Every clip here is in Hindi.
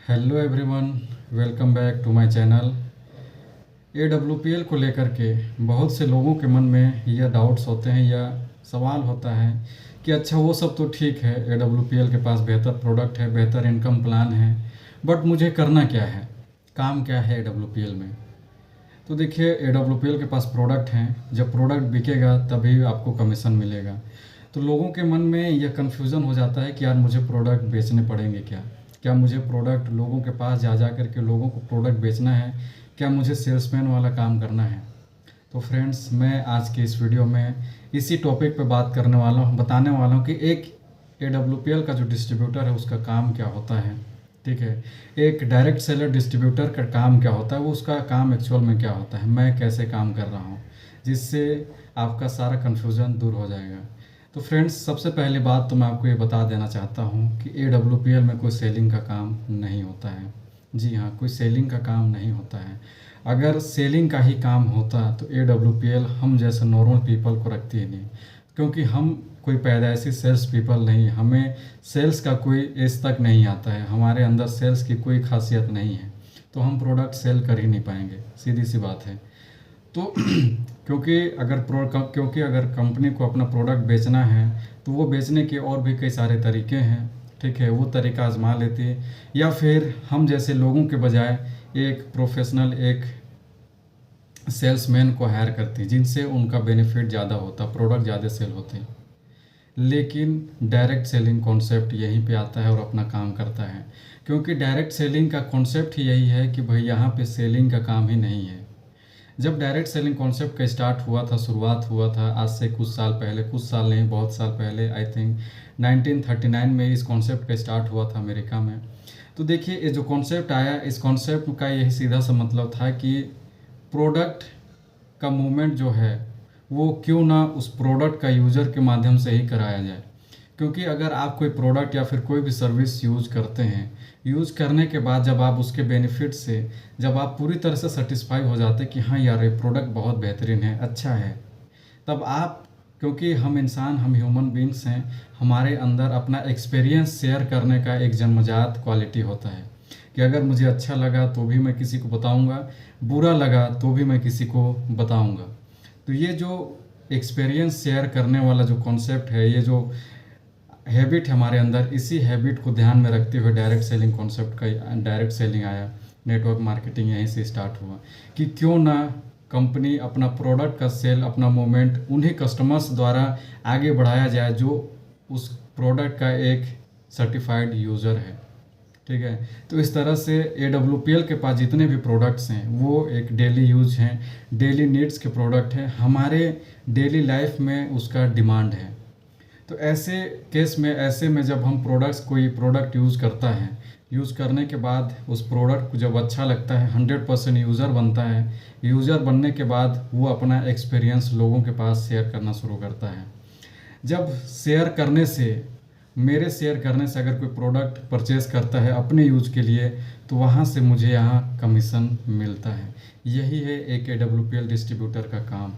Hello everyone, welcome back to my channel. AWPL को लेकर के बहुत से लोगों के मन में यह डाउट्स होते हैं या सवाल होता है कि अच्छा वो सब तो ठीक है, AWPL के पास बेहतर प्रोडक्ट है, बेहतर इनकम प्लान है, बट मुझे करना क्या है, काम क्या है AWPL में। तो देखिए, AWPL के पास प्रोडक्ट हैं, जब प्रोडक्ट बिकेगा तभी आपको कमीशन मिलेगा। तो लोगों के मन में यह कन्फ्यूज़न हो जाता है कि यार मुझे प्रोडक्ट बेचने पड़ेंगे क्या, क्या मुझे प्रोडक्ट लोगों के पास जा जा कर के लोगों को प्रोडक्ट बेचना है, क्या मुझे सेल्समैन वाला काम करना है। तो फ्रेंड्स, मैं आज की इस वीडियो में इसी टॉपिक पे बात करने वाला हूँ, बताने वाला हूँ कि एक AWPL का जो डिस्ट्रीब्यूटर है उसका काम क्या होता है। ठीक है, एक डायरेक्ट सेलर डिस्ट्रीब्यूटर का काम क्या होता है, वो उसका काम एक्चुअल में क्या होता है, मैं कैसे काम कर रहा हूँ, जिससे आपका सारा कन्फ्यूज़न दूर हो जाएगा। तो फ्रेंड्स, सबसे पहली बात तो मैं आपको ये बता देना चाहता हूँ कि AWPL में कोई सेलिंग का काम नहीं होता है। जी हाँ, कोई सेलिंग का काम नहीं होता है। अगर सेलिंग का ही काम होता तो AWPL हम जैसे नॉर्मल पीपल को रखती ही नहीं, क्योंकि हम कोई पैदाइशी सेल्स पीपल नहीं, हमें सेल्स का कोई एज तक नहीं आता है, हमारे अंदर सेल्स की कोई खासियत नहीं है, तो हम प्रोडक्ट सेल कर ही नहीं पाएंगे, सीधी सी बात है। तो क्योंकि अगर कंपनी को अपना प्रोडक्ट बेचना है तो वो बेचने के और भी कई सारे तरीके हैं। ठीक है, वो तरीका आजमा लेते हैं, या फिर हम जैसे लोगों के बजाय एक प्रोफेशनल, एक सेल्समैन को हायर करती हैं, जिनसे उनका बेनिफिट ज़्यादा होता, प्रोडक्ट ज़्यादा सेल होते हैं। लेकिन डायरेक्ट सेलिंग कॉन्सेप्ट यहीं पे आता है और अपना काम करता है, क्योंकि डायरेक्ट सेलिंग का कॉन्सेप्ट ही यही है कि भाई यहाँ पे सेलिंग का काम ही नहीं है। जब डायरेक्ट सेलिंग कॉन्सेप्ट का स्टार्ट हुआ था, शुरुआत हुआ था आज से कुछ साल पहले, कुछ साल नहीं बहुत साल पहले, आई थिंक 1939 में इस कॉन्सेप्ट का स्टार्ट हुआ था अमेरिका में। तो देखिए, ये जो कॉन्सेप्ट आया, इस कॉन्सेप्ट का यही सीधा सा मतलब था कि प्रोडक्ट का मूवमेंट जो है वो क्यों ना उस प्रोडक्ट का यूज़र के माध्यम से ही कराया जाए। क्योंकि अगर आप कोई प्रोडक्ट या फिर कोई भी सर्विस यूज करते हैं, यूज़ करने के बाद जब आप उसके बेनिफिट से जब आप पूरी तरह से सेटिस्फाई हो जाते हैं कि हाँ यार, ये प्रोडक्ट बहुत बेहतरीन है, अच्छा है, तब आप, क्योंकि हम इंसान, हम ह्यूमन बींग्स हैं, हमारे अंदर अपना एक्सपीरियंस शेयर करने का एक जन्मजात क्वालिटी होता है कि अगर मुझे अच्छा लगा तो भी मैं किसी को बताऊंगा, बुरा लगा तो भी मैं किसी को बताऊंगा। तो ये जो एक्सपीरियंस शेयर करने वाला जो कॉन्सेप्ट है, ये जो हैबिट हमारे अंदर, इसी हैबिट को ध्यान में रखते हुए डायरेक्ट सेलिंग कॉन्सेप्ट का, डायरेक्ट सेलिंग आया, नेटवर्क मार्केटिंग यहीं से स्टार्ट हुआ कि क्यों ना कंपनी अपना प्रोडक्ट का सेल, अपना मूवमेंट उन्हीं कस्टमर्स द्वारा आगे बढ़ाया जाए जो उस प्रोडक्ट का एक सर्टिफाइड यूज़र है। ठीक है, तो इस तरह से AWPL के पास जितने भी प्रोडक्ट्स हैं वो एक डेली यूज हैं, डेली नीड्स के प्रोडक्ट हैं, हमारे डेली लाइफ में उसका डिमांड है। तो ऐसे केस में, ऐसे में जब हम कोई प्रोडक्ट यूज़ करता है, यूज़ करने के बाद उस प्रोडक्ट को जब अच्छा लगता है, 100% यूज़र बनता है, यूज़र बनने के बाद वो अपना एक्सपीरियंस लोगों के पास शेयर करना शुरू करता है। जब शेयर करने से, मेरे शेयर करने से अगर कोई प्रोडक्ट परचेज़ करता है अपने यूज के लिए, तो वहाँ से मुझे यहाँ कमीशन मिलता है। यही है एक AWPL डिस्ट्रीब्यूटर का काम।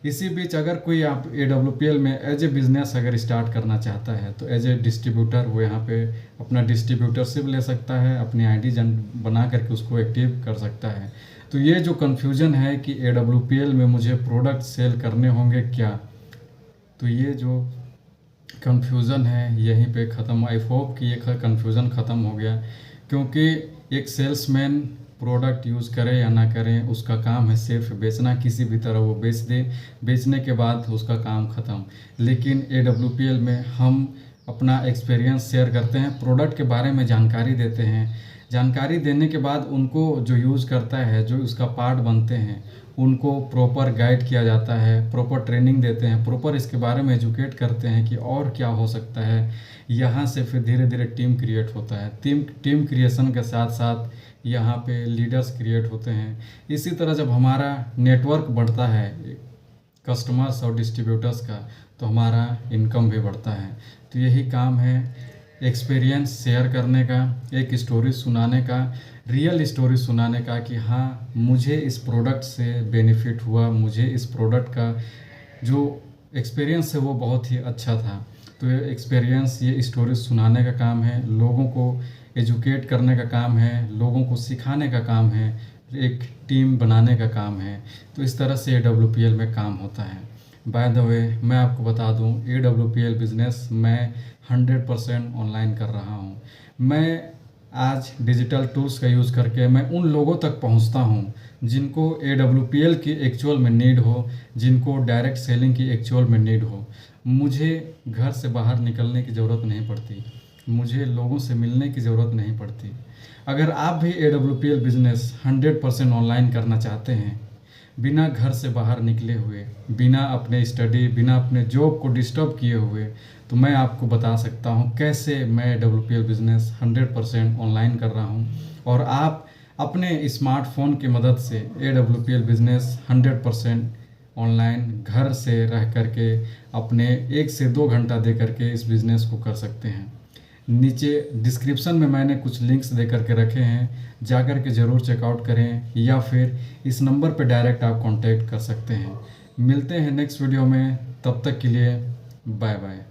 इसी बीच अगर कोई आप AWPL में एज ए बिज़नेस अगर स्टार्ट करना चाहता है तो एज ए डिस्ट्रीब्यूटर वो यहाँ पे अपना डिस्ट्रीब्यूटरशिप ले सकता है, अपनी ID बना करके उसको एक्टिव कर सकता है। तो ये जो कन्फ्यूज़न है कि AWPL में मुझे प्रोडक्ट सेल करने होंगे क्या, तो ये जो कन्फ्यूज़न है यहीं पे ख़त्म। आई होप कि ये कन्फ्यूज़न ख़त्म हो गया, क्योंकि एक सेल्समैन प्रोडक्ट यूज़ करे या ना करें, उसका काम है सिर्फ बेचना, किसी भी तरह वो बेच दे, बेचने के बाद उसका काम ख़त्म। लेकिन AWPL में हम अपना एक्सपीरियंस शेयर करते हैं, प्रोडक्ट के बारे में जानकारी देते हैं, जानकारी देने के बाद उनको जो यूज़ करता है, जो उसका पार्ट बनते हैं, उनको प्रॉपर गाइड किया जाता है, प्रॉपर ट्रेनिंग देते हैं, प्रॉपर इसके बारे में एजुकेट करते हैं कि और क्या हो सकता है। यहाँ से फिर धीरे धीरे टीम क्रिएट होता है, टीम क्रिएशन के साथ साथ यहाँ पे लीडर्स क्रिएट होते हैं। इसी तरह जब हमारा नेटवर्क बढ़ता है कस्टमर्स और डिस्ट्रीब्यूटर्स का, तो हमारा इनकम भी बढ़ता है। तो यही काम है एक्सपीरियंस शेयर करने का, एक स्टोरी सुनाने का, रियल स्टोरी सुनाने का कि हाँ मुझे इस प्रोडक्ट से बेनिफिट हुआ, मुझे इस प्रोडक्ट का जो एक्सपीरियंस है वो बहुत ही अच्छा था। तो ये एक्सपीरियंस, ये स्टोरी सुनाने का काम है, लोगों को एजुकेट करने का काम है, लोगों को सिखाने का काम है, एक टीम बनाने का काम है। तो इस तरह से AWPL में काम होता है। बाय द वे मैं आपको बता दूं, AWPL बिज़नेस मैं 100% ऑनलाइन कर रहा हूं। मैं आज डिजिटल टूल्स का यूज़ करके मैं उन लोगों तक पहुंचता हूं जिनको AWPL की एक्चुअल में नीड हो, जिनको डायरेक्ट सेलिंग की एक्चुअल में नीड हो। मुझे घर से बाहर निकलने की ज़रूरत नहीं पड़ती, मुझे लोगों से मिलने की ज़रूरत नहीं पड़ती। अगर आप भी AWPL बिज़नेस 100% ऑनलाइन करना चाहते हैं, बिना घर से बाहर निकले हुए, बिना अपने स्टडी, बिना अपने जॉब को डिस्टर्ब किए हुए, तो मैं आपको बता सकता हूं कैसे मैं AWPL बिज़नेस 100% ऑनलाइन कर रहा हूं। और आप अपने स्मार्टफोन की मदद से AWPL बिज़नेस 100% ऑनलाइन घर से रह करके अपने 1 से 2 घंटा दे करके इस बिज़नेस को कर सकते हैं। नीचे डिस्क्रिप्शन में मैंने कुछ लिंक्स दे करके रखे हैं, जा कर के ज़रूर चेकआउट करें, या फिर इस नंबर पर डायरेक्ट आप कांटेक्ट कर सकते हैं। मिलते हैं नेक्स्ट वीडियो में, तब तक के लिए बाय बाय।